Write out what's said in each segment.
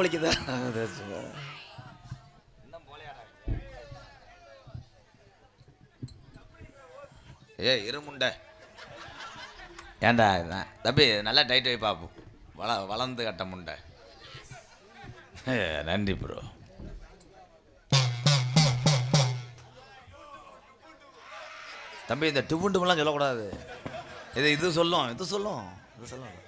வலிக்குதா? இருமுண்ட ஏண்டா தம்பி நல்லா டைட் வை பார்ப்போம். வளர்ந்து கட்ட முண்டை. நன்றி ப்ரோ. தம்பி இந்த டிவுண்டுமெல்லாம் சொல்லக்கூடாது. இது சொல்லும் இது சொல்லும் இது சொல்லும்.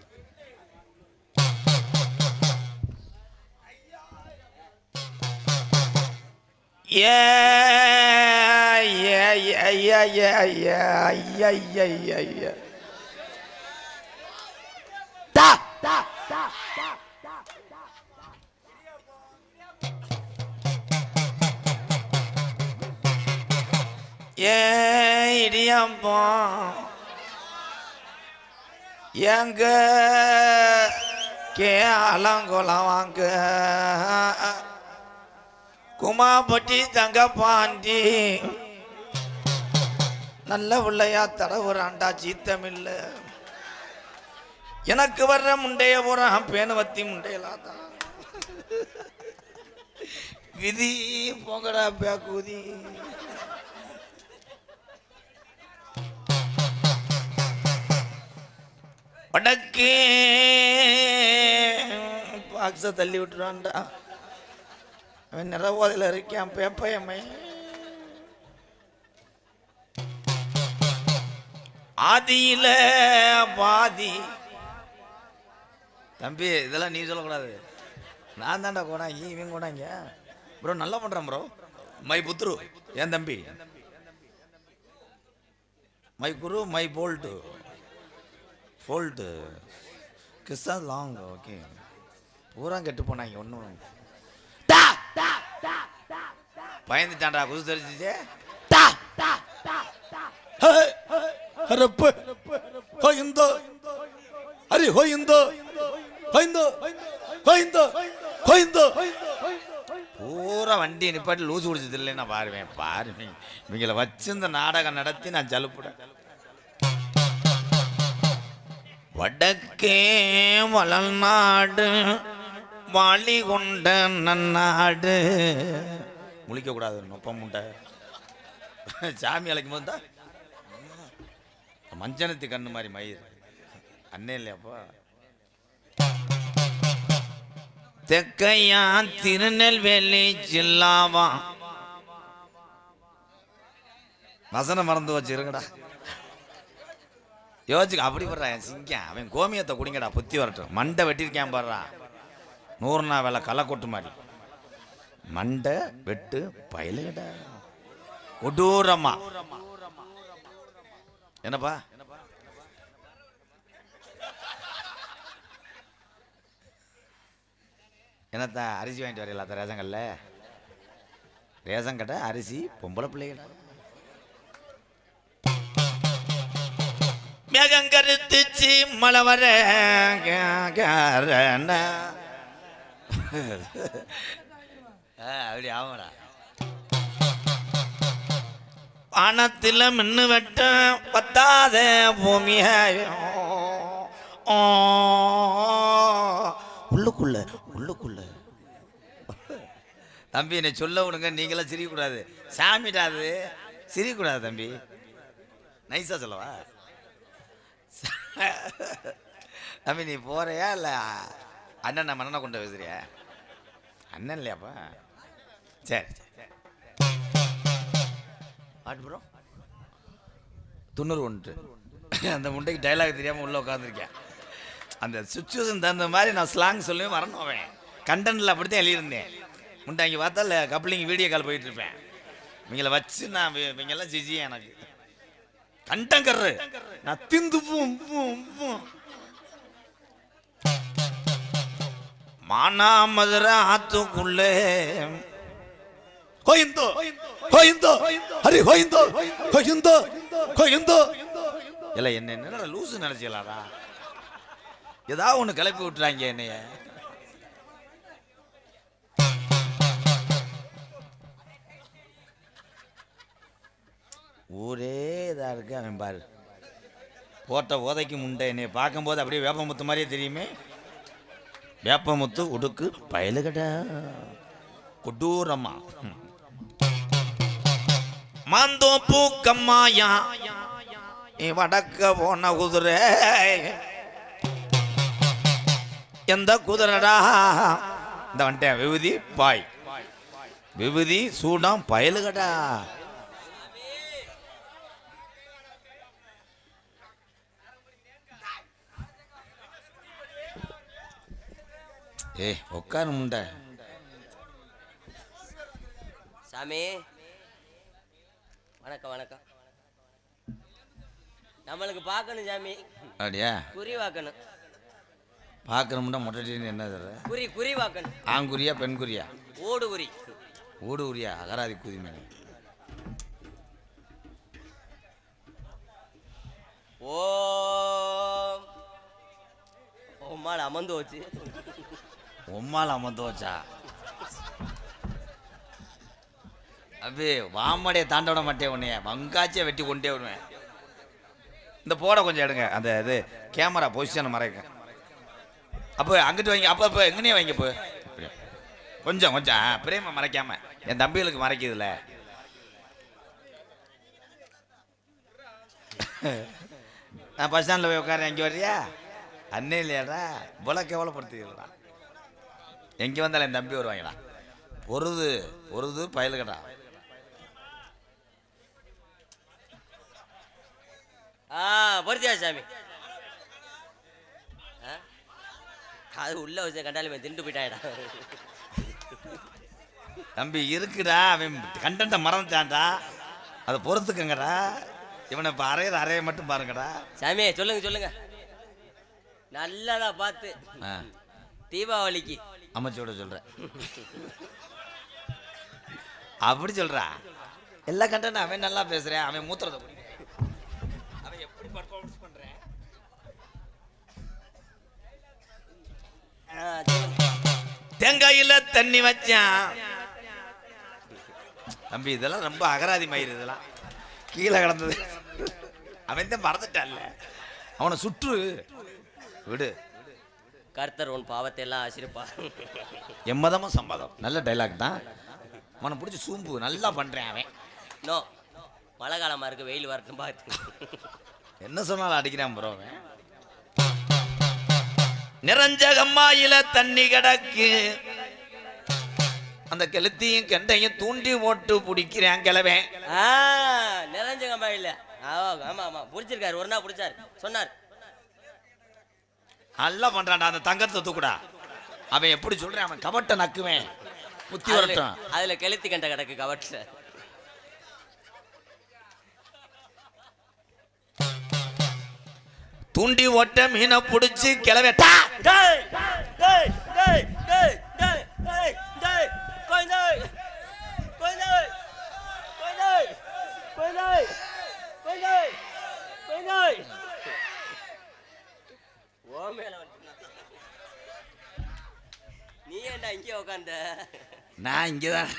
இடியம்பா எங்க கேலங்குளம் வாங்க குமாபட்டி தங்க பாண்டி நல்ல பிள்ளையா தடவுறாண்டா சீத்தமில்ல. எனக்கு வர்ற முண்டைய போறான் பேணுவத்தி முண்டையலாதான் விதி போங்கடா பேக்கூதி. வடக்கே பாக்ஸ தள்ளி விட்டுறான்டா. அவன் நிறவோதையில் இருக்கான் பேப்பையம்மை. ஆதியில பாதி. தம்பி இதெல்லாம் நீ சொல்லக்கூடாது. நான் தான்டா கோடாங்க இவன் கோடாங்க. ப்ரோ நல்லா பண்றான் ப்ரோ. மை புத்ரு ஏன் தம்பி மை குரு மை போல்ட்டு ஃபோல்ட்டு கிஸ்ஸா லாங். ஓகே பூரா கெட்டு போனாங்க. ஒன்றும் பயந்துட்டான்டா குசு தெரிஞ்சிச்சு. பூரா வண்டி நிப்பாட்டி லூசு குடிச்சது இல்லைன்னா பாருவேன் பாருவேன். இவங்களை வச்சு இந்த நாடகம் நடத்தி நான் ஜலுப்புடேன். வடக்கே வளநாடு வாளி கொண்ட நன்னாடு. முழிக்க கூடாது நொப்பம் முண்டை. சாமி அழைக்கும் போது தான் மஞ்சனத்து கண்ணு மாதிரி மயிர் அண்ணே இல்லையாப்பா. தெக்கையா திருநெல்வேலி ஜில்லாவா. வசனம் மறந்து வச்சு இருங்கடா. யோசிச்சுக்க அப்படி படுறா என் சிங்கம். அவன் கோமியத்தை குடிங்கடா புத்தி வரட்டும். மண்டை வெட்டிருக்கேன் பாடுறா. 100 நாள் வேலை களை கொட்டு மாதிரி மண்டை வெட்டு பயிலுகடா கொடூரமா. என்னப்பா என்னத்த அரிசி வாங்கிட்டு வரையில ரேஷன் கல்ல ரேஷன் கடை அரிசி பொம்பளை பிள்ளைகள். மேகம் கருத்துச்சு மழை வர அப்படி ஆமாடா. வானத்தில் மின்னு வெட்ட பத்தாத பூமிய உள்ளுக்குள்ள உள்ளுக்குள்ள. தம்பி என்னை சொல்ல விடுங்க. நீங்களாம் சிரிக்கக்கூடாது. சாமிடாது சிரிக்கக்கூடாது தம்பி. நைஸா சொல்லவா தம்பி? நீ போறியா இல்லை அண்ணன் நம்ம அண்ணனை கொண்டு பேசுறியா? அண்ணன் இல்லையாப்பா? சரி பாட்டு ப்ரோ 91 அந்த முண்டைக்கு டைலாக் தெரியாமல் உள்ளே உட்காந்துருக்கேன். அந்த சுச்சுவேஷன் தகுந்த மாதிரி நான் ஸ்லாங் சொல்லி வரணும். அவன் கண்டனில் அப்படித்தான் எழுதியிருந்தேன். முண்டை இங்கே பார்த்தா இல்லை கப்ளிங் வீடியோ கால் போயிட்டுருப்பேன். இவங்களை வச்சு நான் இவங்கெல்லாம் ஜிஜி எனக்கு கண்டங்கர்ரு நான் திந்து மானாமதுரை ஆத்துக்குள்ளே ஹோயிந்தோ ஹோயிந்தோ ஹரி ஹோயிந்தோ ஹோயிந்தோ ஹோயிந்தோ. இல்லை என்ன லூசு நினைச்சலாடா. ஏதாவது ஒன்று கிளப்பி விட்டுறாங்க என்னைய. ஊரே இதாக இருக்கு. அவன் பாரு போட்ட உதைக்கு முண்டை என்னை பார்க்கும்போது அப்படியே வேப்பமுத்து மாதிரியே தெரியுமே. வேப்பமுத்து உடுக்கு பயலுகடா கொடூரமா மாந்தோப்பு கம்மாயா நீ வடக்க போன குதிரை எந்த குதிரடா இந்த வந்துட்டேன் விபூதி பாய் விபூதி சூடம் பயலுகடா உட்காரு முண்டை சாமி. வணக்கம் வணக்கம். நம்மளுக்கு பார்க்கணும் சாமி. அப்படியா? குறி வாக்கணும். பார்க்கணும்னா மொட்டை என்ன தர? குறி வாக்கணும். ஆங்குரியா பெண் குறியா? ஓடு குறி. ஓடு குறியா? அகராதி குறி மேலே. ஓ உம்மால அமர்ந்து வச்சு. உம்மால அமர்ந்து வச்சா? அப்பே வாமடைய தாண்ட விட மாட்டேன் உன்னைய வங்காச்சியை வெட்டி கொண்டே விடுவேன். இந்த போட கொஞ்சம் எடுங்க அந்த இது கேமரா பொசிஷனை மறைக்க. அப்போ அங்கிட்டு வைங்க. அப்போ எங்கனே வைங்க. இப்போ கொஞ்சம் கொஞ்சம் பிரேம மறைக்காம என் தம்பிகளுக்கு மறைக்குதுல்ல. நான் பஸ் ஸ்டாண்டில் போய் உட்காரேன். எங்கே வர்றியா? அண்ணே இல்லையாடா போல கேவலப்படுத்திடா. எங்கே வந்தாலும் என் தம்பி வருவாங்களா? பொருது பயலுக்கடா. பொருத்தியா சாமி? அது உள்ள வச்சு கண்டாலுமே திண்டு போயிட்டாடா. தம்பி இருக்குடா, அவன் கண்டென்ட்டை மறந்துட்டான்டா, அதை பொறுத்துக்கங்கடா. இவனை இப்போ அறைய மட்டும் பாருங்கடா. சாமி சொல்லுங்க நல்லதா பார்த்து தீபாவளிக்கு அமைச்சோட சொல்கிறேன். அப்படி சொல்கிறா எல்லா கண்டனும் அவன் நல்லா பேசுகிறேன். அவன் மூத்திரத்தை பிடிக்கிறேன். அவன் எப்படி பர்ஃபார்மன்ஸ் பண்ணுறேன். தேங்காயில தண்ணி வச்சான். தம்பி இதெல்லாம் ரொம்ப அகராதி மயிர். இதெல்லாம் கீழே கிடந்தது. அவன் தான் மறந்துட்டான்ல. அவனை சுற்று விடு. கர்த்தர் உன் பாவத்தை எல்லாம் ஆசிரிப்பா. எம்மதமும் சம்மதம். நல்ல டைலாக் தான். அவனை பிடிச்சி சூம்பு நல்லா பண்ணுறேன். அவன் நோ மழை காலமாக இருக்கு, வெயில் வரட்டும் பார்த்து என்ன சொன்னாலும் அடிக்கிறான் ப்ரோ. அவன் நிறைஞ்ச கம்மாயில தண்ணி கிடக்கு, அந்த கெளுத்தியும் கெண்டையும் தூண்டி போட்டு பிடிக்கிறேன் கிளவன். நிறைஞ்ச கம்மாயில. ஆமா பிடிச்சிருக்காரு. ஒரு நாள் பிடிச்சாரு சொன்னார். நல்லா பண்றான்டா அந்த தங்கத்தை தூக்குடா. அவன் எப்படி சொல்றேன். அவன் கவட்டை நக்குவேன் புத்தி வரட்டும். அதுல கெளுத்தி கண்ட கிடக்கு கவட்டில். தூண்டி ஓட்ட மீனை பிடிச்சி கிளவேட்டா. நீ ஏன்டா இங்கே உட்காந்த? நான் இங்கேதான்.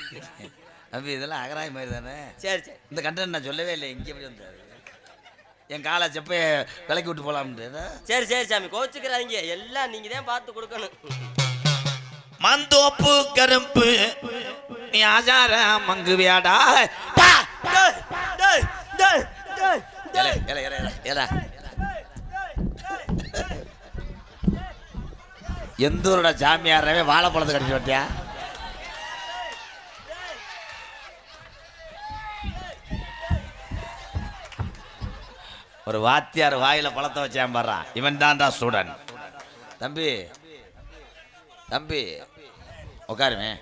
அப்படி இதெல்லாம் அகராய் மாதிரி தானே. சரி இந்த கண்டன் நான் சொல்லவே இல்லை. இங்கே எப்படி வந்தாரு? என் காலை செப்பைய விளக்கி விட்டு போலாம்னு. சரி சாமி கோச்சுக்கிறாங்க. எல்லாம் நீங்க தான் பார்த்து கொடுக்கணும். மந்தோப்பு கரும்பு நீ ஆசார மங்குவியாடா. எந்த ஊரோட சாமியாரவே வாழைப்பழத்தை கடிச்சு வட்டியா? ஒரு வாத்தியார் வாயில பழத்தை வச்சேன் பாடுறான். இவன் தான்டா ஸ்டூடெண்ட். தம்பி உட்காருமே.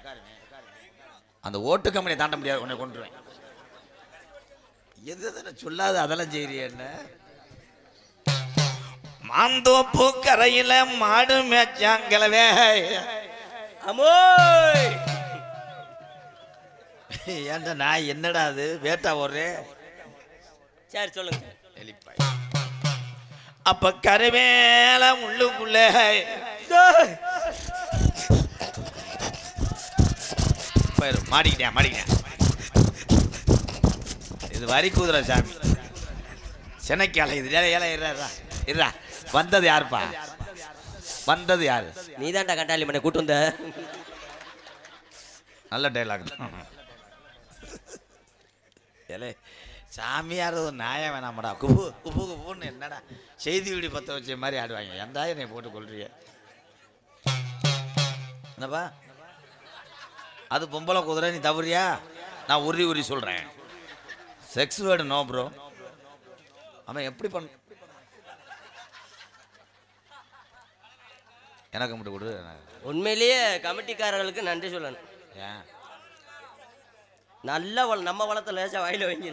அந்த ஓட்டு கம்பெனியை தாண்ட முடியாது. உன்னை கொண்டுருவேன். எது சொல்லாது அதெல்லாம் செய்யறிய என்ன? மாந்தோப்பு கரையில மாடு மேய்ச்சாங்களவே. அமோய் ஏன்டா நான் என்னடா அது வேட்டா ஒரு. சரி சொல்லுங்க. அப்ப கருவேல உள்ளுக்குள்ள மாடிக்கிட்டேன். இது வரி குதிரை சாமி. சென்னைக்கு அலை இது. ஏழை இருறா. வந்தது யாருப்பா? வந்தது யாரு? நீ தான்டா கண்டாலி மண்ணை கூட்டு வந்த. நல்ல டைலாக் தான். ஏலே சாமியார் ஒரு நியாயம் வேணாமடா. குபு குபு குபுன்னு என்னடா செய்தி வீடி பற்ற வச்ச மாதிரி ஆடுவாங்க. எந்தா என்னை போட்டு கொள்றிய என்னப்பா? அது பொம்பளை குதிரை, நீ தவறியா? நான் உரி சொல்கிறேன். Sex word no bro. அவன் எப்படி பண்ண எனக்கு மட்டும் கொடு. உண்மையிலேயே கமிட்டிக்காரர்களுக்கு நன்றி சொல்லணும். ஏன் நல்ல நம்ம வளத்தில் லேசா வாயில வைங்க.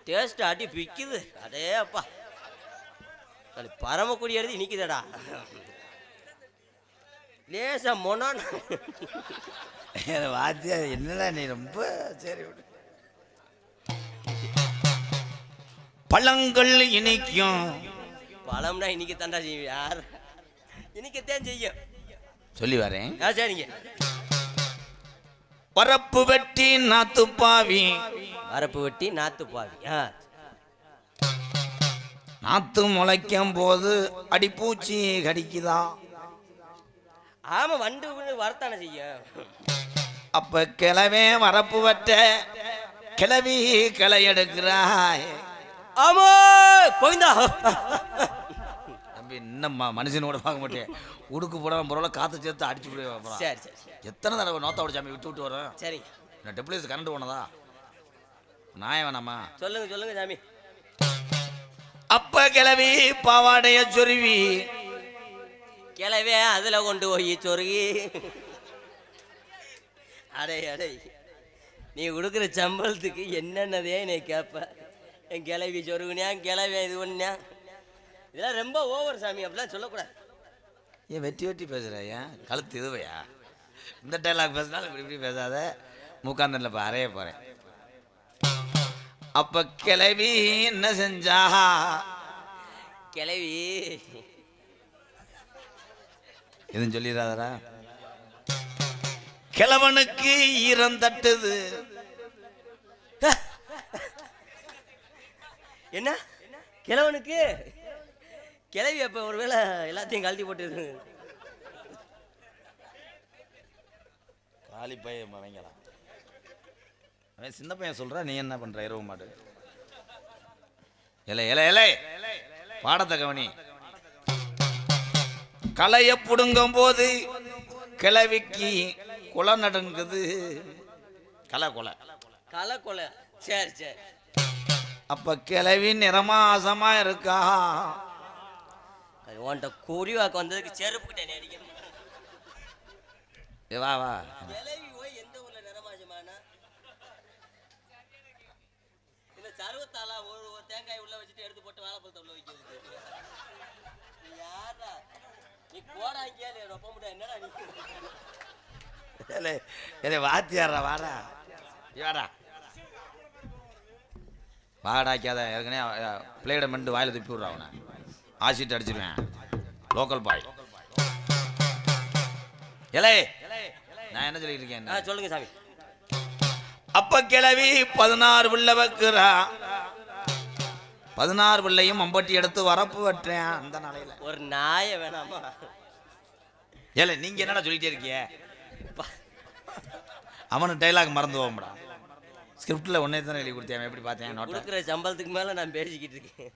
டேஸ்ட் ஆட்டி பிக்குது. அதே அப்பா பரமக்குடி எழுதி நிற்குதடா. லேசா மொனான் வாத்தியா என்னடா நீ ரொம்ப சரி விடு. பழங்கள் இனிக்கும். பழம்னா இன்னைக்கு தாண்டா செய்யும். யார் இன்னைக்குத்தான் செய்யும் சொல்லி வரேன். சரிங்க. வரப்பு வெட்டி நாத்துப்பாவி. வரப்பு வெட்டி நாத்துப்பாவி. நாத்து முளைக்கும் போது அடிப்பூச்சி கடிக்குதா? ஆமா, வண்டு வரத்தானே செய்யும். அப்ப கிளவே வரப்பு வெட்ட கிளவி கிளை எடுக்கிறாய். ஆமா கோவிந்தா. தம்பி இன்னும் மனுஷனோட பார்க்க மாட்டேன். உடுக்கு போடாம பொருளை காற்று சேர்த்து அடிச்சு போய் சரி சரி. எத்தனை தடவை நோத்தோட சாமி விட்டு வரோம். சரி, நான் டெப்ளேஸ் கரண்ட் போனதா நாயம் வேணாமா? சொல்லுங்க சொல்லுங்க சாமி. அப்ப கிளவி பாவாடைய சொருவி. கிளவே அதுல கொண்டு போய் சொருகி. அடே அடே, நீ கொடுக்குற சம்பளத்துக்கு என்னென்னதே நீ கேட்ப. என் கிளவி சொருகுனியா, கிளவே இது பண்ணியா, இதெல்லாம் ரொம்ப ஓவர் சாமி. அப்படிலாம் சொல்லக்கூடாது. ஏன் வெட்டி வெட்டி பேசுற? ஏன் கழுத்து இதுவையா? இந்த டைலாக் பேசினாலும் இப்படி இப்படி பேசாத. மூக்காந்தன்ல இப்போ அறைய போறேன். அப்ப கிளவி என்ன செஞ்சா? கிளவி எதுவும் சொல்லிடாதரா? கிழவனுக்கு ஈரம் தட்டுது. என்ன கிழவனுக்கு? கிளவி அப்ப ஒருவேளை எல்லாத்தையும் கழட்டி போட்டு காலி பையன் வாங்கலாம். அவன் சின்ன பையன் சொல்ற, நீ என்ன பண்ற? இரவு மாடு இலை இலை இலை பாடத்தை கவனி. களைய புடுங்கும் போது கிளவிக்கு குலை நடுங்குது. கலை கொலை களை கொலை. சரி சரி. அப்ப கிளவி நிறமாசமா இருக்கா. உன்கிட்ட குறிவாக்கு வந்ததுக்கு செருப்புக்கிட்ட அடிக்கணும். வா வா. கிளவி போய் எந்த ஊர்ல நிறமாசமானா? இந்த சருவத்தாலா ஒரு தேங்காய் உள்ள வச்சுட்டு எடுத்து போட்டு வாழைப்பழத்தை உள்ள வைக்கிறது. யாரா நீ போடா கேளு ரொப்ப முடியாது. என்னடா நீ வாத்தியாரா? வாடா வாடா வாடாக்காத. ஏற்கனவே பிளேட மெண்டு வாயில துப்பி விட்றான். அவனை ஆசிட்டு அடிச்சிருவேன். லோக்கல் பாய். இலை நான் என்ன சொல்லிட்டு இருக்கேன்? சொல்லுங்க சாமி. அப்ப கிளவி 16 பிள்ளை வைக்கிறா. 16 பிள்ளையும் அம்பட்டி எடுத்து வரப்பு வெட்டுறேன். அந்த நாளையில ஒரு நாய வேணாமா? ஏல நீங்க என்னடா சொல்லிட்டே இருக்கீங்க? அவனு டைலாக் மறந்து போகும்டா. ஸ்கிரிப்டில் ஒன்றே தானே எழுதி கொடுத்தேன். எப்படி பார்த்தேன்? கொடுக்குற சம்பளத்துக்கு மேலே நான் பேசிக்கிட்டு இருக்கேன்.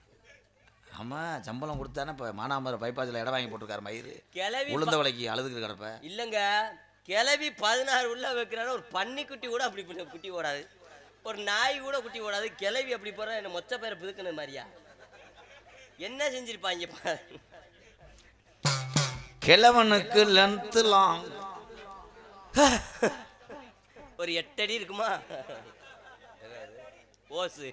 ஆமாம், சம்பளம் கொடுத்தானே. இப்போ மானாமரம் பைப்பாஸில் இடம் வாங்கி போட்டிருக்காரு. மயிறு கிளவி உளுந்த விலைக்கு அழுதுக்கு கிடப்ப. இல்லைங்க, கிளவி 16 உள்ள வைக்கிறான. ஒரு பன்னிக்குட்டி கூட அப்படி குட்டி ஓடாது. ஒரு நாய் கூட குட்டி ஓடாது. கிளவி அப்படி போகிற என்ன மொச்ச பேரை புதுக்கணும் மாதிரியா? என்ன செஞ்சிருப்பாங்க? கிழவனுக்கு லென்த் லாங். ஒரு 8 அடி இருக்குமா? ஓசு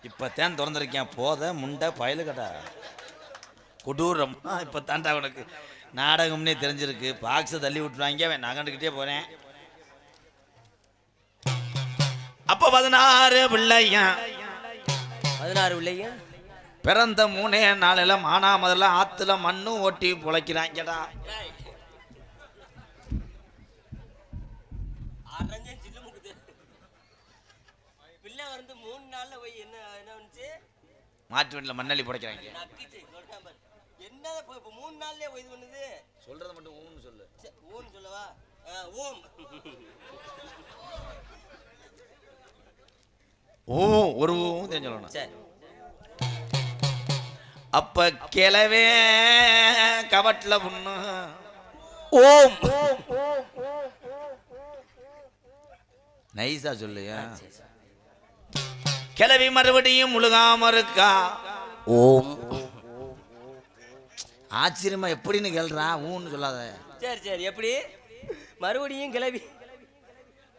இப்போத்தான் திறந்துருக்கேன். போத முண்டை பயலு கட்டா கொடூரமா. இப்போ தாண்டா உனக்கு நாடகம்னே தெரிஞ்சிருக்கு. பாக்ஸை தள்ளி விட்டுருவாங்க. அவன் நகண்டுக்கிட்டே போறேன். அப்போ 16 பிள்ளையன். 16 பிள்ளைங்க பிறந்த 3 நாளில் மானாமதுல ஆத்துல மண்ணு ஓட்டி பொழைக்கிறாங்கடா. பிள்ளை வந்து 3 நாள்ல போய் என்ன மாட்டு வீட்டில் மண்ணள்ளி புடைக்கிறாங்க. என்ன இப்போ 3 நாள்லயே இது பண்ணுது? சொல்றத மட்டும் ஊன்னு சொல்லு. ஊன்னு சொல்லவா? ஊம். ஓ ஒரு ஊம் தெரிஞ்சு சரி. அப்ப கிளவே கவட்ல புண்ணு ஓம். நைஸா சொல்லு. கிளவி மறுபடியும் முழுகாம இருக்கா. ஓம். ஆச்சரியமா எப்படின்னு கேள்றா, ஊன்னு சொல்லாத. சரி சரி, எப்படி மறுபடியும் கிளவி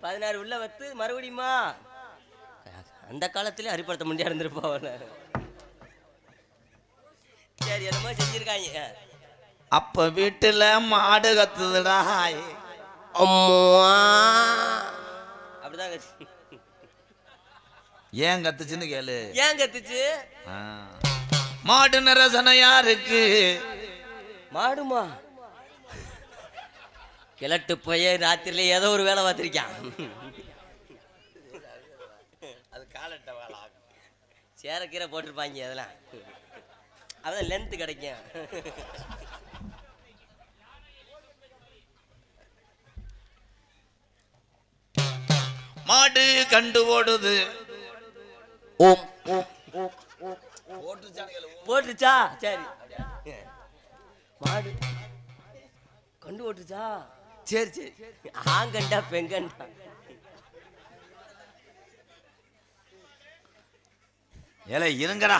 16 உள்ள வத்து மறுபடியுமா? அந்த காலத்திலே அரிப்படுத்த முடியாது இருந்திருப்பா. சரி, என்னமோ செஞ்சிருக்காங்க. அப்ப வீட்டுல மாடு கத்துதுடா. அம்மா அப்படிதான் கத்து. ஏன் கத்துச்சுன்னு கேளு. ஏன் கத்துச்சு? மாடு நிறசனையா இருக்கு. மாடுமா? கிழட்டு போய் ராத்திரில ஏதோ ஒரு வேலை பார்த்திருக்கான். அது காலட்ட வேலை. சேரக்கீரை போட்டிருப்பாங்க. அதெல்லாம் அதான் லென்த் கிடைக்கும். மாடு கண்டு ஓடுது. ஓம். போட்டுருச்சா? சரி. மாடு கண்டு ஓட்டுச்சா? சரி சரி. ஆங்கண்டா பெங்கண்டா. ஏலே இருங்கடா.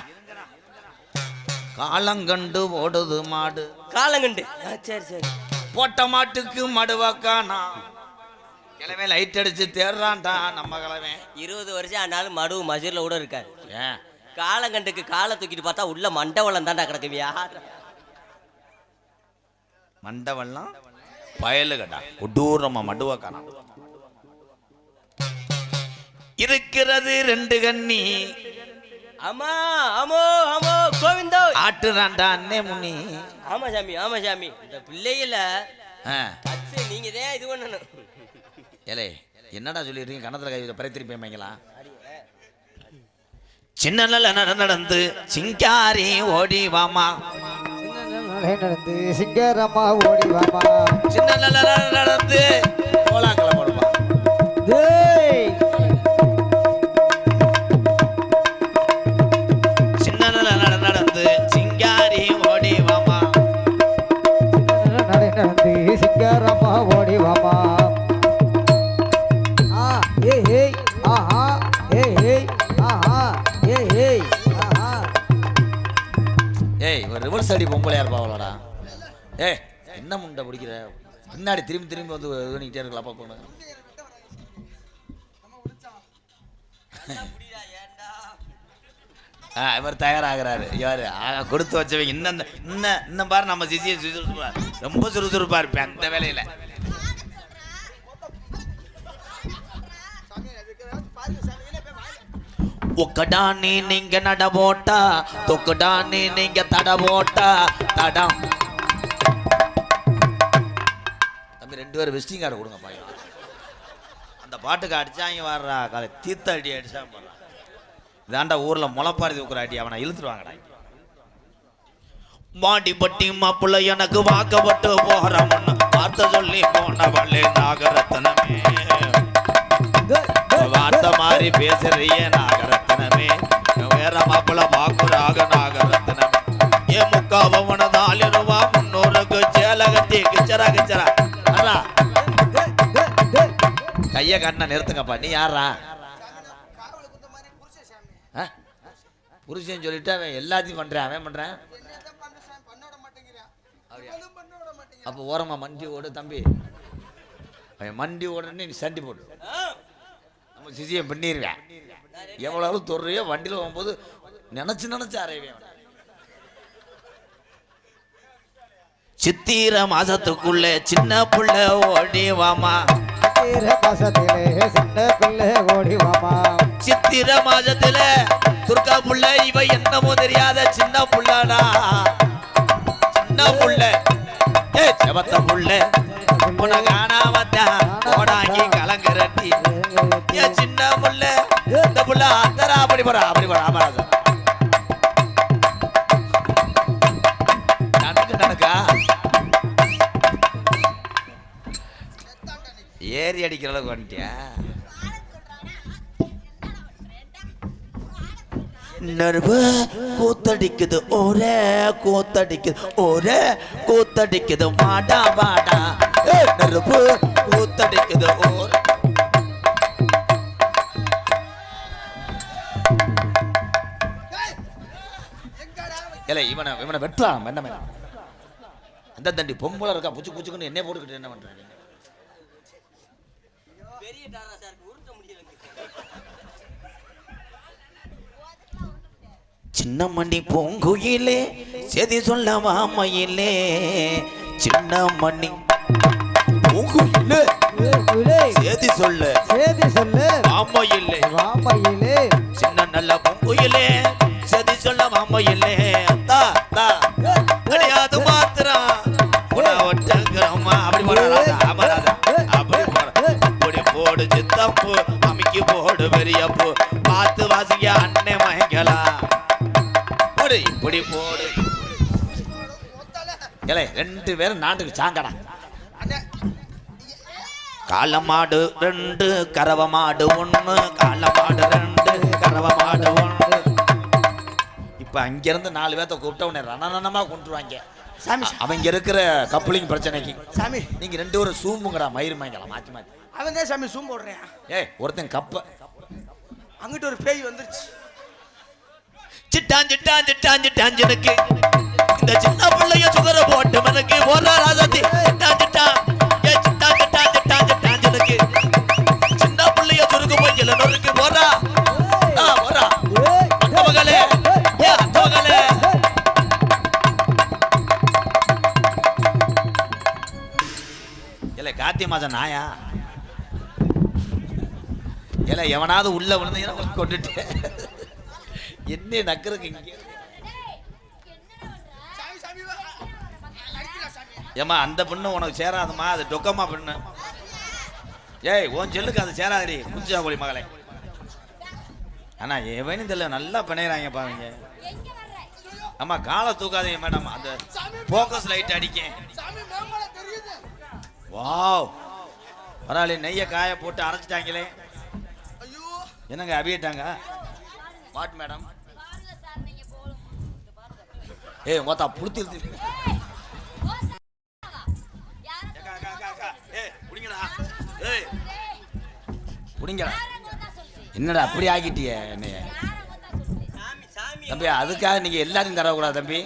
காலங்கண்டு ஓடுது மாடு. காலங்கண்டு. சரி சரி. போட்ட மாட்டுக்கு மடுவாக்கானா. கிழமை லைட் அடிச்சு தேடுறான்டா நம்ம கிழமை. 20 வருஷம் ஆனாலும் மடு மசூர்ல கூட இருக்காரு. ஏன் காலங்கண்டுக்கு காலை தூக்கிட்டு பார்த்தா உள்ள மண்டவளம் தாண்டா கிடக்குவியா? மண்டவெல்லாம் பயலு கடா கொடூரமா மடுவாக்கானா. இருக்கிறது 2 கண்ணி. ஆமா ஆமோ ஆமோ கோவிந்தோ. ஆட்டுறான்டா அண்ணே முனி. ஆமா சாமி ஆமா சாமி. இந்த பிள்ளைகள நீங்க தான் இது பண்ணணும். ஏலே என்னடா சொல்லிடுறீங்க? கணத்துல கை பறை திருப்பி வைங்களா? சின்ன நல்ல நடந்து சிங்காரி ஓடி வாமா. நடந்து சிங்கரமா ஓடி வாமா. சின்ன நல்ல நடந்து கோலாக்கல போடுமா. சின்ன நல்ல நடந்து சிங்காரி ஓடி வாமா. நடந்து சிங்கரமா ஓடி வாமா. ஏய் ஒரு ரிவர்ஸ் அடி பொம்பளையா இருப்பாவளடா. ஏய் என்ன முண்டை பிடிக்கிற? பின்னாடி திரும்பி திரும்பி வந்து இது பண்ணிக்கிட்டே இருக்கலாம். அப்பா பொண்ணு இவர் தயாராகிறாரு. இவர் கொடுத்து வச்சவங்க இன்னும் இன்னும் பாரு நம்ம சிசியை ரொம்ப சுறுசுறுப்பா இருப்பேன் அந்த வேலையில. ஒக்கடானி நீங்க நட போட்டா தொக்கடானி நீங்க தட போட்டா தடம். தம்பி 2 பேரும் விசிட்டிங் கார்டு கொடுங்க பாய். அந்த பாட்டுக்கு அடிச்சாங்க வர்றா காலை தீர்த்த அடி அடிச்சா போடுறான். இதாண்டா ஊர்ல முளைப்பாரி தூக்குற அடி. அவனை இழுத்துருவாங்கடா. மாடிப்பட்டி மாப்பிள்ள எனக்கு வாக்கப்பட்டு போறவன்னு வார்த்தை சொல்லி போனவளே நாகரத்னமே. வார்த்தை மாதிரி பேசுறிய நாகரத்னமே. வேற மாப்பிள்ள வாக்குறாக நாகரத்னமே. ஏன் முக்காவனதால் ரூபா 300க்கு சேல கட்டி கிச்சரா கிச்சரா. கைய கண்ண நிறுத்துங்கப்பா. நீ யாரா? புருஷன் சொல்லிட்டு அவன் எல்லாத்தையும் பண்றான். அவன் பண்றான். அப்போ ஓரமா மண்டி ஓடு தம்பி. அவன் மண்டி ஓடுன்னு நீ சண்டி போடு. நம்ம சிசியை பண்ணிடுவேன். எவ்வளவு தொடுறியோ வண்டியில் போகும்போது நினைச்சு அறைவேன். சித்திர மாசத்துக்குள்ள சின்ன புள்ள ஓடி வாமா. சின்ன பிள்ளை ஓடி வாமா. சித்திர மாசத்துல துர்கா புள்ள இவ என்னமோ தெரியாத சின்ன புள்ளடா. சின்ன புள்ள ஏ செவத்த புள்ள உன காணாமத்தா ஓடாங்கி கலங்கரட்டி. ஏ சின்ன புள்ள இந்த புள்ள அத்தரா அப்படி போறா அப்படி போறா. அக்கா ஏறி அடிக்கிற அளவுக்கு வந்துட்டியா? நர்வு கூத்தடிக்குது ஒரே கூத்தடிக்குது ஒரே கூத்தடிக்குது வாடா வாடா நர்வு கூத்தடிக்குது ஒரே. இல்லை இவனை இவனை வெட்டலாம் என்ன மேடம் அந்த தண்டி பொம்பளை இருக்கா புச்சு புச்சுக்குன்னு என்ன போட்டுக்கிட்டு என்ன பண்றாங்க? பெரிய டாரா சார் உருட்ட முடியல. சின்ன மணி பூங்குயிலே செதி சொல்ல வாமையிலே சின்ன மணி பூங்குயிலே சேதி சொல்ல சேதி சொல்லு வாமையிலே வாமையிலே சின்ன நல்ல பூங்குயிலே செதி சொல்ல வாமையிலே தா தா கிடையாது மாத்திரம் ஒட்டக்கிறோமா அப்படி போடாதா அமராதா அப்படி போட அப்படி போடு சித்தப்பு அமிக்கி போடு பெரியப்பு பார்த்து வாசிக்க அண்ணே மயங்கலாம் போடு இப்படி போடு. இல்லை 2 பேரும் நாட்டுக்கு சாங்கடா. காளை மாடு 2 கறவை மாடு 1 காளை மாடு 2 கறவை மாடு 1. இப்போ அங்கிருந்து 4 பேர்த்த கூப்பிட்ட உடனே ரணனமா கொண்டுருவாங்க சாமி. அவங்க இருக்கிற கப்ளிங் பிரச்சனைக்கு. சாமி நீங்க 2 பேரும் சூம்புங்கடா மயிர் மயங்கலாம் மாற்றி மாற்றி. அவன் தான் சாமி சூம் போடுறேன். ஏய் ஒருத்தன் கப்ப அங்கிட்டு ஒரு பேய் வந்துருச்சு. சிட்டான் சிட்டான் சிட்டான் சிட்டான் எனக்கு இந்த சின்ன பிள்ளைய சுகர போட்டு மனக்கு போறா ராஜாத்தி சிட்டான் சிட்டான் ஏ சிட்டான் சிட்டான் சிட்டான் சிட்டான் எனக்கு சின்ன பிள்ளைய சுருக்கு போய்க்கல நொறுக்கு போறா போறா அத்த மகளே ஏ அத்த மகளே. இல்ல கார்த்திகை மாசம் நாயா இல்ல எவனாவது உள்ள விழுந்தீங்கன்னா கொண்டுட்டு என்ன நக்கருக்கு இங்க ஏமா அந்த பொண்ணு உனக்கு சேராதுமா அது டொக்கமா பொண்ணு. ஏய் உன் செல்லுக்கு அது சேராதடி குஞ்சா கோழி மகளே. ஆனா எவனும் தெரியல நல்லா பிணையிறாங்க பாருங்க. ஆமா காலை தூக்காதீங்க மேடம் அந்த போக்கஸ் லைட் அடிக்க. வாவ் பரவாயில்ல நெய்ய காய போட்டு அரைச்சிட்டாங்களே. என்னங்க அவியிட்டாங்க வாட் மேடம்? ஏய் மொத்தா புடிச்சு புடிங்கடா. என்னடா அப்படி ஆகிட்டிய என்னைய தம்பி? அதுக்காக நீங்க எல்லாத்தையும் தரக்கூடாது தம்பி.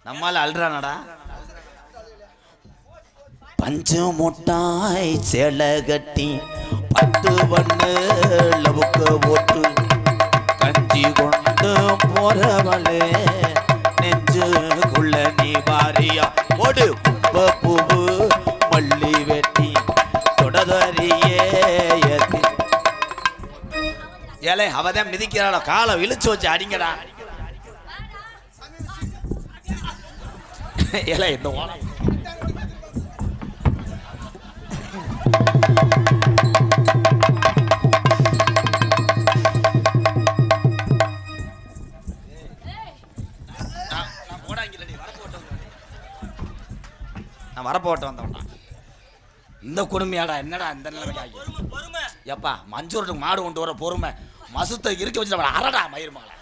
நம்மால அல்றானடா. பஞ்சு முட்டாய் சேலை கட்டி 10 வண்ணு லவுக்கு ஓட்டு கஞ்சி கொண்டு போறவளே நெஞ்சுக்குள்ள நீ பாரியா ஓடு பூவு மல்லி வெட்டி தொடதறியே ஏத்தி. ஏலே அவதான் மிதிக்கிறாளோ காலை இழுச்சு வச்சு அடிங்கடா. ஏலே இந்த ஓலம் நான் வரப்போட்டு வந்தோம்னா இந்த கொடுமையாடா என்னடா இந்த நிலைமைக்கு எப்பா மஞ்சூருக்கு மாடு கொண்டு வர பொறுமை மசுத்தை இருக்க வச்சு அரடா மயிர் மகளை.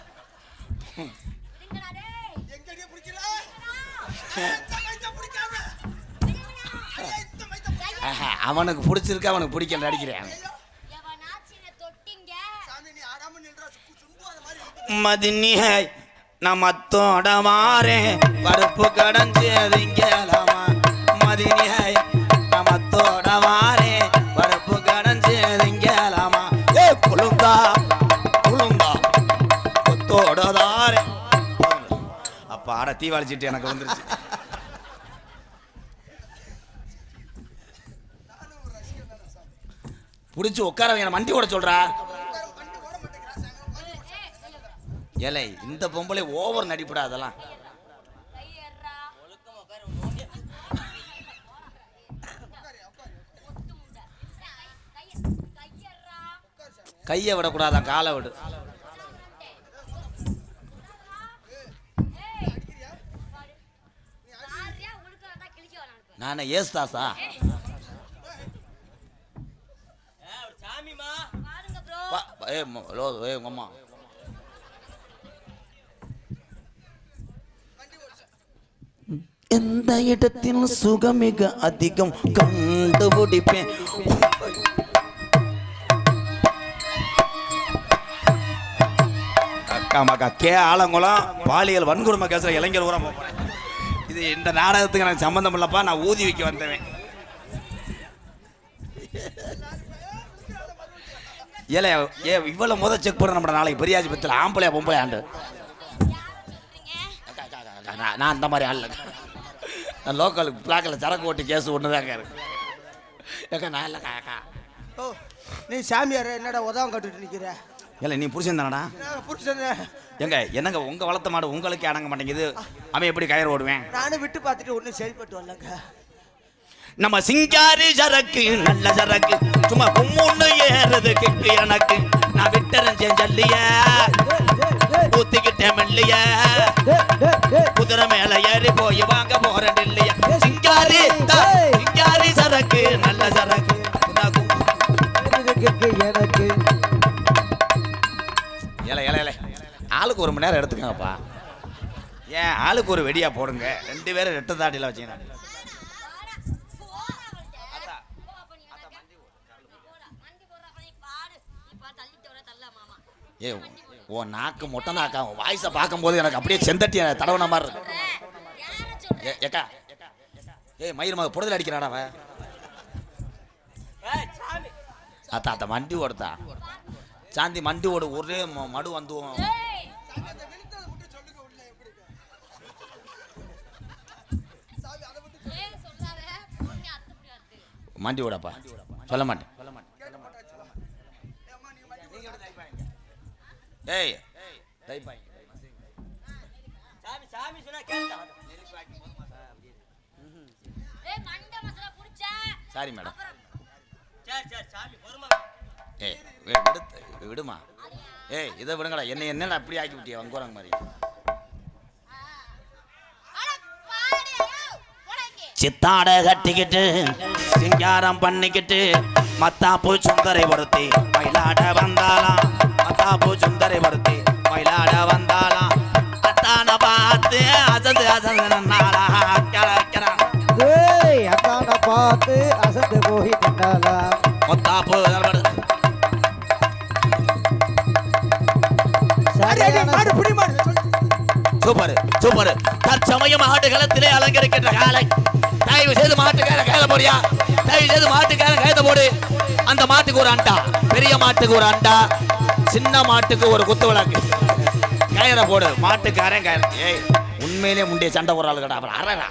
அவனுக்கு பிடிச்சிருக்கு அவனுக்கு பிடிக்கல அடிக்கிறேன். மதினி நம்ம தோட மாறேன் பருப்பு கடைஞ்சதுங்கலாமா மதினி நம்ம தோட மாறேன் பருப்பு கடைஞ்சதுங்கலாமா. ஏ குளுந்தா குளுந்தா தோடதாரே அப்ப ஆட தீவாளிச்சிட்டு எனக்கு வந்துருச்சு. புடிச்சு உட்கார வைங்க மண்டி ஓட சொல்றா. ஏலே இந்த பொம்பளை ஓவர் நடிப்புடா அதெல்லாம். கையை விடக்கூடாதான் காலை விடு. நான் ஏசுதாசா? சாமிமா பாருங்க ப்ரோ. உங்க அம்மா எந்த இடத்தில் சுகமிக அதிகம் கண்டுபிடிப்பேன். அக்கா மக்கா கே ஆலங்குளம் பாலியல் வன்கொடுமை கேசுற இளைஞர் ஊரம் போறேன். இது இந்த நாடகத்துக்கு எனக்கு சம்பந்தம் இல்லப்பா. நான் ஊதி வைக்க வந்தவன். ஏல இவ்வளவு செக் பண்ண நம்ம நாளைக்கு பெரியாஜி பத்தில் ஆம்பளையா பொம்பளை ஆண்டு. நான் அந்த மாதிரி ஆள் நான் லோக்கல் பிளாக்கில் சரக்கு ஓட்டி கேஸ் ஒன்று தாங்க இருக்கு. ஏக்கா நான் இல்லை காக்கா. ஓ நீ சாமியார் என்னடா உதவம் கட்டுட்டு நிற்கிற? இல்லை நீ புருஷன் தானடா? புருஷன். எங்க என்னங்க உங்கள் வளர்த்த மாடு உங்களுக்கு அடங்க மாட்டேங்குது. அவன் எப்படி கயிறு ஓடுவேன்? நானும் விட்டு பார்த்துட்டு ஒன்றும் சரிப்பட்டு வரலங்க. நம்ம சிங்காரி சரக்கு நல்ல சரக்கு சும்மா கும்முன்னு ஏறதுக்கு எனக்கு நான் விட்டரஞ்சேன் ஜல்லிய ஊத்திக்கிட்டேன் மெல்லிய குதிரை மேல ஏறி போய் வாங்க போறேன் இல்லையா. சிங்காரி சிங்காரி சரக்கு நல்ல சரக்கு எனக்கு ஏல ஏல ஏல ஆளுக்கு 1 மணி நேரம் எடுத்துக்கங்கப்பா. ஏன் ஆளுக்கு ஒரு வெடியா போடுங்க. 2 பேரும் ரெட்ட தாட்டில வச்சுக்கணும். ஏ ஓ நாக்கு மொட்டை நாக்கா வாய்ஸை பார்க்கும்போது எனக்கு அப்படியே செந்தட்டி தடவன மாதிரி இருக்கு. ஏக்கா ஏய் மயிர் மக புடதில் அடிக்கிறாடா அவ. அத்தா அத்த மண்டி ஓடுதா சாந்தி மண்டி ஓடு ஒரே மடு வந்து மண்டி ஓடப்பா சொல்ல மாட்டேன். ஏய் தைப்பாய் சாமி சாமி சொன்னா கேட்டா. ஏய் மண்ட மசாலா புடிச்சா. Sorry madam. சரி சரி சாமி பொறுமா. ஏய் விடுமா. ஏய் இதை விடுங்கடா. என்ன அப்படி ஆக்கி விட்டியா வங்கோரங்க மாதிரி. சித்தாட கட்டிக்கிட்டு சிங்காரம் பண்ணிக்கிட்டு மத்தாப்பு சுந்தரை படுத்தி மயிலாட வந்தாலாம். மத்தாப்பு சுந்தரை படுத்தி மயிலாட வந்தாலாம். அத்தான பார்த்து அசந்து அசந்து நன்னாளா வைக்கிறான். அத்தான பார்த்து அசந்து போய் நின்றாளா. மத்தாப்பு சூப்பர் சூப்பர். தற்சமயம் ஆட்டுகளத்திலே அலங்கரிக்கின்ற காலை தயவு செய்து மாட்டுக்கார கையில போடியா. தயவு செய்து மாட்டுக்கார கையில போடு. அந்த மாட்டுக்கு ஒரு அண்டா, பெரிய மாட்டுக்கு ஒரு அண்டா, சின்ன மாட்டுக்கு ஒரு குத்து விளக்கு கயிற போடு. மாட்டுக்காரன் கயிறு. ஏய் உண்மையிலே முண்டிய சண்டை போடுற ஆளு கடா. அப்புறம் அரடா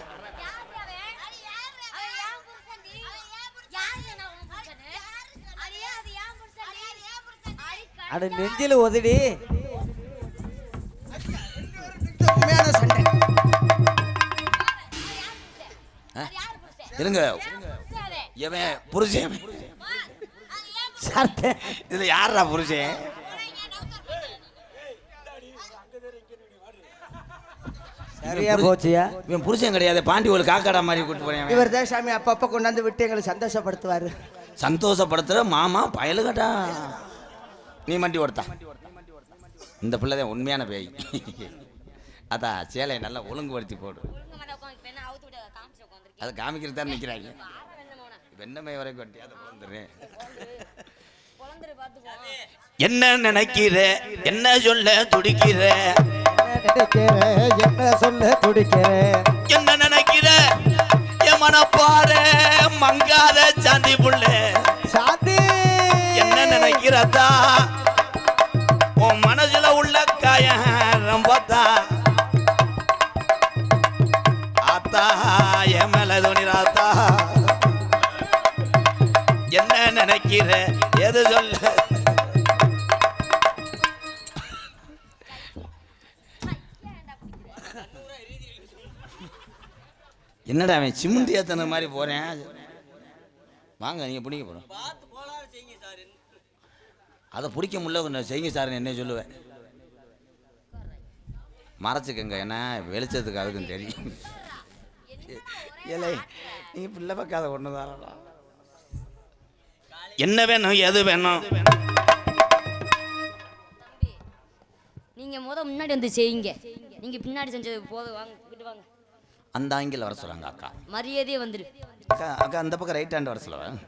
அட நெஞ்சில உதடி. உண்மையான சண்டை. இருங்க எவன் புருஷன்? இதுல யாரா புருஷன்? சரியா போச்சியா? இவன் புருஷன் கிடையாது. பாண்டி ஒரு காக்காடா மாதிரி கூட்டு போறேன். இவர் தான் சாமி அப்பப்ப கொண்டாந்து விட்டு எங்களை சந்தோஷப்படுத்துவாரு. சந்தோஷப்படுத்துற மாமா பயலுகட்டா. நீ மண்டி ஓடுத்தா. இந்த பிள்ளைதான் உண்மையான பேய். அதான் சேலையை நல்லா ஒழுங்குபடுத்தி போடு. அதை காமிக்கிறது தான் நிற்கிறாங்க. வெண்ணமை வரைக்கும் வட்டி அதை குழந்துடுறேன். என்ன நினைக்கிற என்ன சொல்ல துடிக்கிற என்ன சொல்ல துடிக்கிற என்ன நினைக்கிற என் மனப்பாரு மங்காத சாந்தி புள்ள சாந்தி என்ன நினைக்கிறதா உன் மனசுல உள்ள காயம் ரொம்பத்தா ஆத்தா என் மேல துணிராத்தா என்ன நினைக்கிற எது சொல்ல என்னடா அவன் சிமுண்டி ஏத்தன மாதிரி போறேன். வாங்க நீங்க பிடிக்க போறோம். அதை பிடிக்க முடியல செய்யுங்க சார் என்ன சொல்லுவேன். மறைச்சிக்கங்க ஏன்னா வெளிச்சத்துக்கு அதுக்கும் தெரியும். ஏலே நீ பிள்ளை பார்க்காத ஒன்று தானடா. என்ன வேணும் எது வேணும்? நீங்க முன்னாடி வந்து செய்யுங்க. நீங்க பின்னாடி செஞ்சது போதும். வாங்க கிட்ட வாங்க. அந்த ஆங்கில வர சொல்லுவாங்க அக்கா. மரியாதையே வந்துரு. அக்கா அக்கா அந்த பக்கம் ரைட் ஹேண்ட் வர சொல்லுவேன்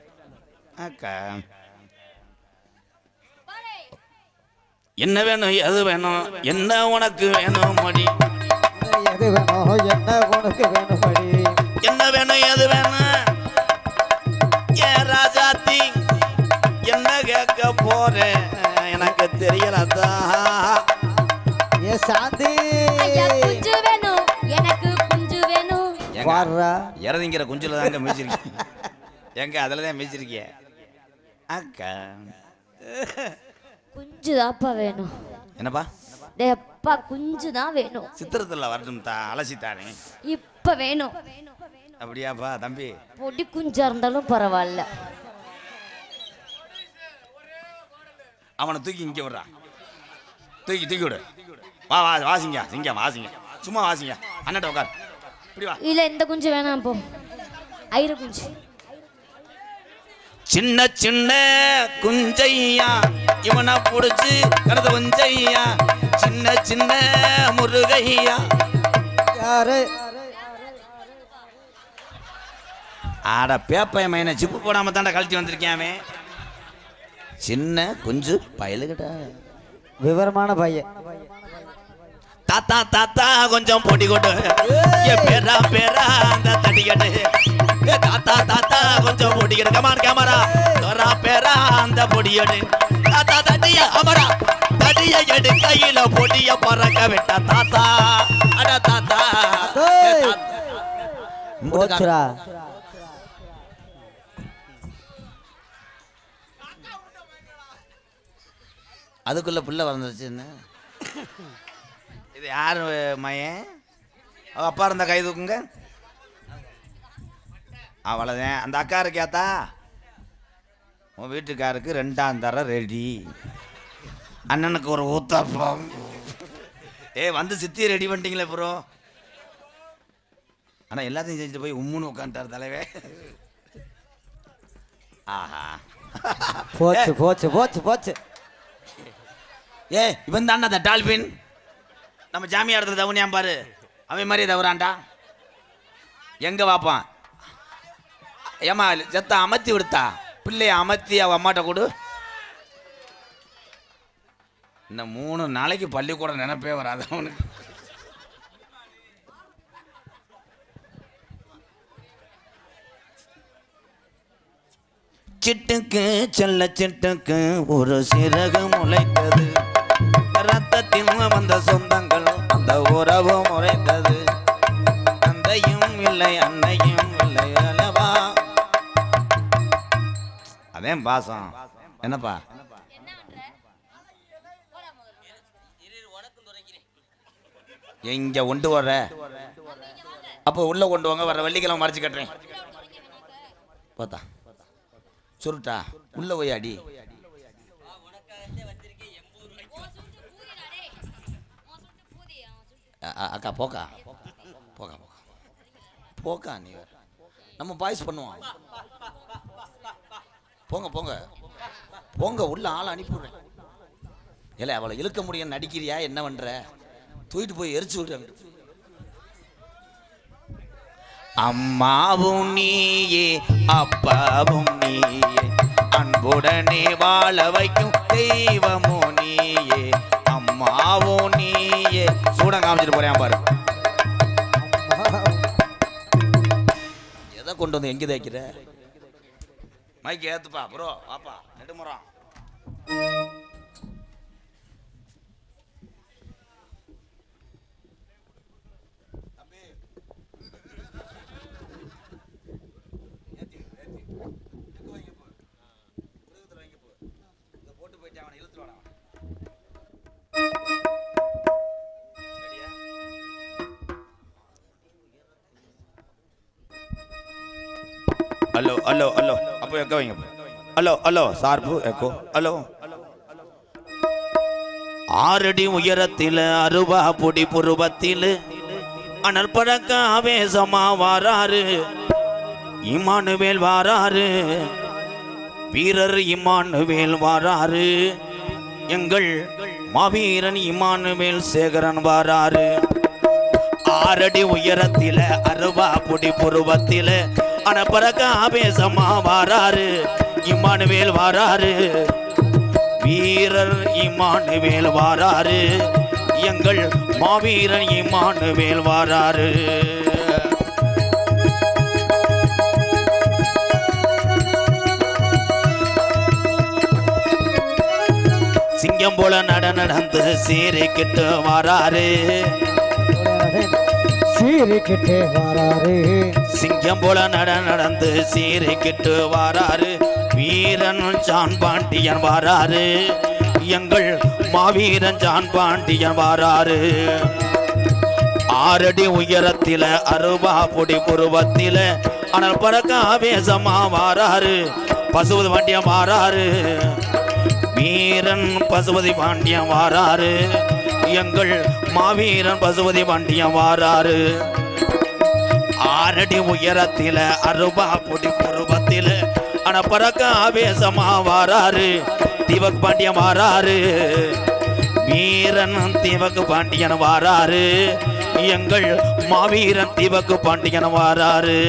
அக்கா. என்ன வேணும் எது வேணும்? என்ன உனக்கு வேணும் மடி? எது வேணும் என்ன உனக்கு வேணும் படி? என்ன வேணும் எது வேணும்? ஏ ராஜாத்தி என்ன கேட்க போறேன் எனக்கு தெரியலதா. ஏ சாந்தி ஐயா குஞ்சு வேணும், எனக்கு குஞ்சு வேணும். வாடுறா. இறதிங்கிற குஞ்சுல தாங்க மிதிச்சிருக்கீங்க. எங்க அதில் தான் மிதிச்சிருக்கிய அக்கா. குஞ்சு தான்ப்பா வேணும். என்னப்பா? டேய் அப்பா குஞ்சு தான் வேணும். சித்திரத்தில் வரட்டும் தா அலசித்தானே. இப்ப வேணும். அப்படியாப்பா தம்பி? பொடி குஞ்சா இருந்தாலும் பரவாயில்ல. அவனை தூக்கி இங்கே விடுறான். தூக்கி விடு. வா வா வாசிங்க சிங்கம் வாசிங்க. சும்மா வாசிங்க. அண்ணாட்ட உட்கார். இப்படி வா. இல்ல இந்த குஞ்சு வேணாம் போ. ஐர குஞ்சு. சின்ன சின்ன குஞ்சையா இவனை புடிச்சு கருத குஞ்சையா. சின்ன சின்ன முருகையா. யாரு? ஆட பேப்பைய மையனை சிப்பு போடாம தாண்டா கழட்டி வந்திருக்கேன் அவன். சின்ன குஞ்சு பயலுகிட்ட விவரமான பையன். தாத்தா தாத்தா கொஞ்சம் பொடி கொடு. பேரா பேரா அந்த தடிக்கட்டு. தாத்தா தாத்தா கொஞ்சம் பொடிக்கடு. கமான் கேமரா பேரா பேரா அந்த பொடியடு. தாத்தா தடிய அமரா தடிய எடு கையில பொடிய பறக்க விட்ட தாத்தா. அட தாத்தா போச்சுடா. அதுக்குள்ள புள்ள வளர்ந்துருச்சு. என்ன இது யார் மையன்? அப்பா இருந்த கை தூக்குங்க. அவ்வளோதான். அந்த அக்கா இருக்கியாத்தா? உன் வீட்டுக்காருக்கு 2ஆம் தரம் ரெடி. அண்ணனுக்கு ஒரு ஊத்தாப்பம். வந்து சித்தி ரெடி பண்ணிட்டீங்களே ப்ரோ. ஆனால் எல்லாத்தையும் செஞ்சுட்டு போய் உம்முன்னு உட்காந்துட்டார் தலைவே. ஆஹா போச்சு போச்சு போச்சு போச்சு. இவன் தானே அந்த டால்பின். நம்ம ஜாமியா இடத்துல தவனியாம் பாரு. அவன் மாதிரி தவறான்டா. எங்க வாப்பான்? ஏமா செத்த அமர்த்தி விடுத்தா பிள்ளைய அமர்த்தி அவ அம்மாட்ட கொடு. இந்த 3 நாளைக்கு பள்ளிக்கூடம் நினைப்பே வராது அவனுக்கு. சிட்டுக்கு செல்ல சிட்டுக்கு ஒரு சிறகு முளைத்தது. ரத்தத்தில் வந்த சொந்தங்கள் அந்த உறவு முறைத்தது. தந்தையும் இல்லை அன்னையும் இல்லை அல்லவா. அதே பாசம். என்னப்பா எங்க கொண்டு வர்ற? அப்போ உள்ள கொண்டு வாங்க. வர வெள்ளிக்கிழமை மறைச்சு கட்டுறேன். பார்த்தா சுருட்டா உள்ள போய் அடி. அக்கா போக்கா போக்கா போக்கா போக்கா. நீ வேற நம்ம பாய்ஸ் பண்ணுவோம். போங்க போங்க போங்க உள்ள ஆளை அனுப்பிவிடுறேன். இல்லை அவளை இழுக்க முடியும் நடிக்கிறியா? என்ன பண்ற? தூக்கிட்டு போய் எரிச்சு விடுறாங்க. அம்மாவும் நீயே அப்பாவும் நீயே அன்புடனே வாழ வைக்கும் தெய்வமோ நீயே. அம்மாவும் நீயே. சூடம் காமிச்சிட்டு போறேன் பாரு. எதை கொண்டு வந்து எங்க தேய்க்கிற? மைக்கு ஏத்துப்பா ப்ரோ. வாப்பா நெடுமுறம். ஹலோ ஹலோ ஹலோ அப்போ எக்கோ வைங்க. ஹலோ ஹலோ சார்பு எக்கோ. ஹலோ 6 அடி உயரத்தில் 60 பொடி புருவத்தில் அனல் பறக்க ஆவேசமா வாராரு இமானுவேல் வாராரு வீரர் இமானுவேல் வாராரு எங்கள் மாவீரன் இமானுவேல் சேகரன் வாராரு 6 அடி உயரத்தில 60 பொடி புருவத்தில அனப்பறக்க ஆவேசமா வாராரு இமானுவேல் வாராரு வீரர் இமானுவேல் வாராரு எங்கள் மாவீரன் இமானுவேல் வாராரு சிங்கம் போல நடந்து சீரிக்கிட்டு வாராரு சீரிக்கிட்டே வராரு சிங்கம் போல நடந்து சீரிக்கிட்டு வாராரு வீரன் ஜான் பாண்டியன் வாராரு எங்கள் மாவீரன் ஜான் பாண்டியன் வாராரு 6 அடி உயரத்தில 60 பொடி புருவத்தில அனல் பறக்க ஆவேசமா வாராரு பசுபதி பாண்டியன் வாராரு வீரன் பசுபதி பாண்டியன் வாராரு எங்கள் மாவீரன் பசுபதி பாண்டியன் வாராரு 6 அடி உயரத்தில 60 பொடி புருவத்தில அன பறக்க ஆவேசமா வாராரு தீபக் பாண்டியன் வாராரு வீரன் தீபக் பாண்டியன் வாராரு எங்கள் மாவீரன் தீபக் பாண்டியன் வாராரு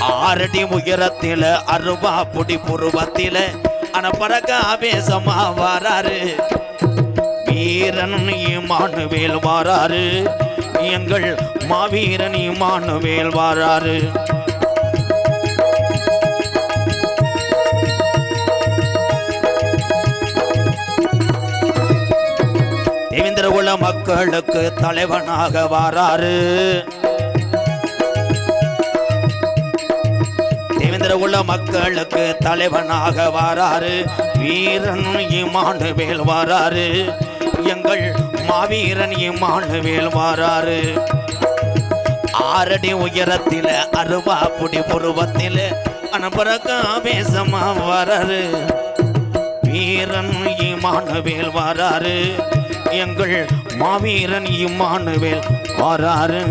6 அடி உயரத்தில 60 பொடி புருவத்தில அன பறக்க ஆவேசமா வாராரு வீரன் இமானுவேல் வாராரு எங்கள் மாவீரன் இமானுவேல் வாராரு தேவேந்திர குல மக்களுக்கு தலைவனாக வாராரு தேவேந்திர குல மக்களுக்கு தலைவனாக வாராரு வீரன் இமானுவேல் வாராரு எங்கள் மாவீரன் இமானுவேல் வாராரு 6 அடி உயரத்தில 60 பொடி புருவத்தில அனபரக்க ஆவேசமா வாராரு வீரன் இமானுவேல் வாராரு எங்கள் மாவீரன் இமானுவேல் வாராரு